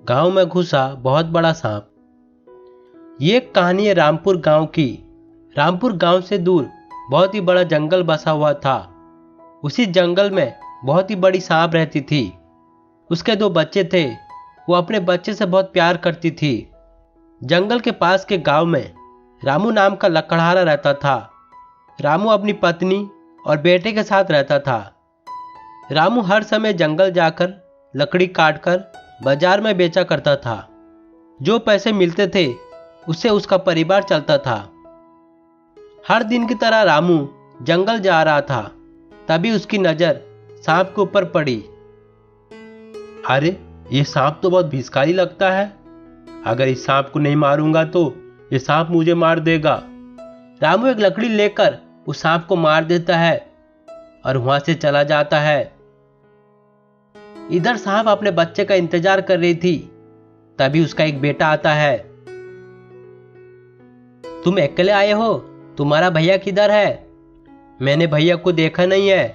गांव में घुसा बहुत बड़ा सांप। ये एक कहानी है रामपुर गांव की। रामपुर गांव से दूर बहुत ही बड़ा जंगल बसा हुआ था। उसी जंगल में बहुत ही बड़ी सांप रहती थी। उसके 2 बच्चे थे। वो अपने बच्चे से बहुत प्यार करती थी। जंगल के पास के गांव में रामू नाम का लकड़हारा रहता था। रामू अपनी पत्नी और बेटे के साथ रहता था। रामू हर समय जंगल जाकर लकड़ी काटकर बाजार में बेचा करता था। जो पैसे मिलते थे उससे उसका परिवार चलता था। हर दिन की तरह रामू जंगल जा रहा था, तभी उसकी नजर सांप के ऊपर पड़ी। अरे, ये सांप तो बहुत भिखारी लगता है। अगर इस सांप को नहीं मारूंगा तो ये सांप मुझे मार देगा। रामू एक लकड़ी लेकर उस सांप को मार देता है और वहां से चला जाता है। इधर सांप अपने बच्चे का इंतजार कर रही थी, तभी उसका एक बेटा आता है। तुम अकेले आए हो? तुम्हारा भैया किधर है? मैंने भैया को देखा नहीं है।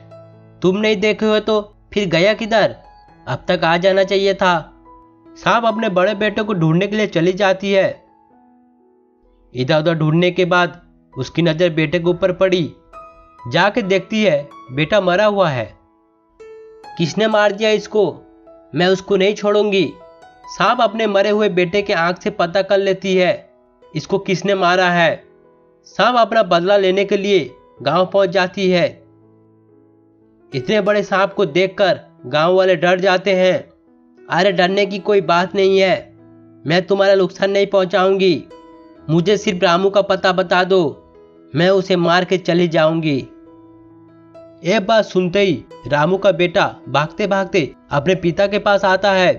तुम नहीं देखे हो तो फिर गया किधर? अब तक आ जाना चाहिए था। सांप अपने बड़े बेटे को ढूंढने के लिए चली जाती है। इधर उधर ढूंढने के बाद उसकी नजर बेटे के ऊपर पड़ी। जाके देखती है बेटा मरा हुआ है। किसने मार दिया इसको? मैं उसको नहीं छोड़ूंगी। सांप अपने मरे हुए बेटे के आंख से पता कर लेती है इसको किसने मारा है। सांप अपना बदला लेने के लिए गांव पहुंच जाती है। इतने बड़े सांप को देखकर गांव वाले डर जाते हैं। अरे, डरने की कोई बात नहीं है, मैं तुम्हारा नुकसान नहीं पहुंचाऊंगी। मुझे सिर्फ रामू का पता बता दो, मैं उसे मार के चली जाऊंगी। एक बात सुनते ही रामू का बेटा भागते भागते अपने पिता के पास आता है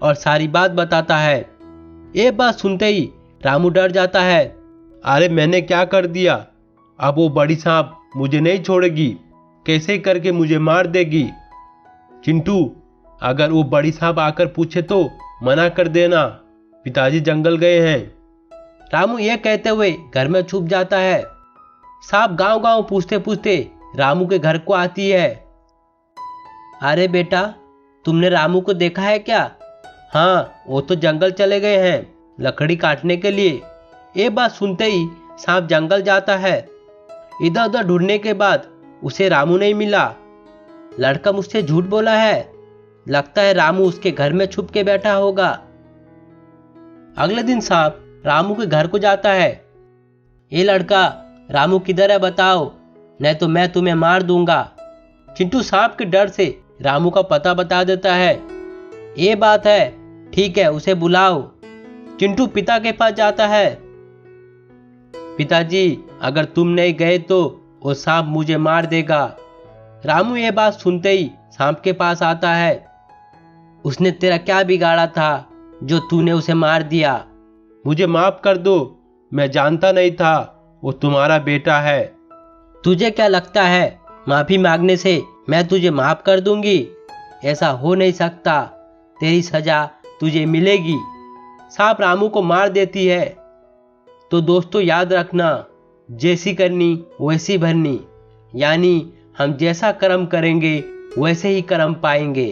और सारी बात बताता है। एक बात सुनते ही रामू डर जाता है। अरे, मैंने क्या कर दिया? अब वो बड़ी सांप मुझे नहीं छोड़ेगी, कैसे करके मुझे मार देगी। चिंटू, अगर वो बड़ी सांप आकर पूछे तो मना कर देना, पिताजी जंगल गए हैं। रामू ये कहते हुए घर में छुप जाता है। सांप गांव गांव पूछते पूछते रामू के घर को आती है। अरे बेटा, तुमने रामू को देखा है क्या? हाँ, वो तो जंगल चले गए हैं लकड़ी काटने के लिए। ये बात सुनते ही सांप जंगल जाता है। इधर उधर ढूंढने के बाद उसे रामू नहीं मिला। लड़का मुझसे झूठ बोला है। लगता है रामू उसके घर में छुप के बैठा होगा। अगले दिन सांप रामू के घर को जाता है। ये लड़का, रामू किधर है बताओ, नहीं तो मैं तुम्हें मार दूंगा। चिंटू सांप के डर से रामू का पता बता देता है। ये बात है, ठीक है, उसे बुलाओ। चिंटू पिता के पास जाता है। पिताजी, अगर तुम नहीं गए तो वो सांप मुझे मार देगा। रामू ये बात सुनते ही सांप के पास आता है। उसने तेरा क्या बिगाड़ा था जो तूने उसे मार दिया? मुझे माफ कर दो, मैं जानता नहीं था वो तुम्हारा बेटा है। तुझे क्या लगता है माफी मांगने से मैं तुझे माफ कर दूंगी? ऐसा हो नहीं सकता, तेरी सजा तुझे मिलेगी। सांप रामू को मार देती है। तो दोस्तों याद रखना, जैसी करनी वैसी भरनी, यानी हम जैसा कर्म करेंगे वैसे ही कर्म पाएंगे।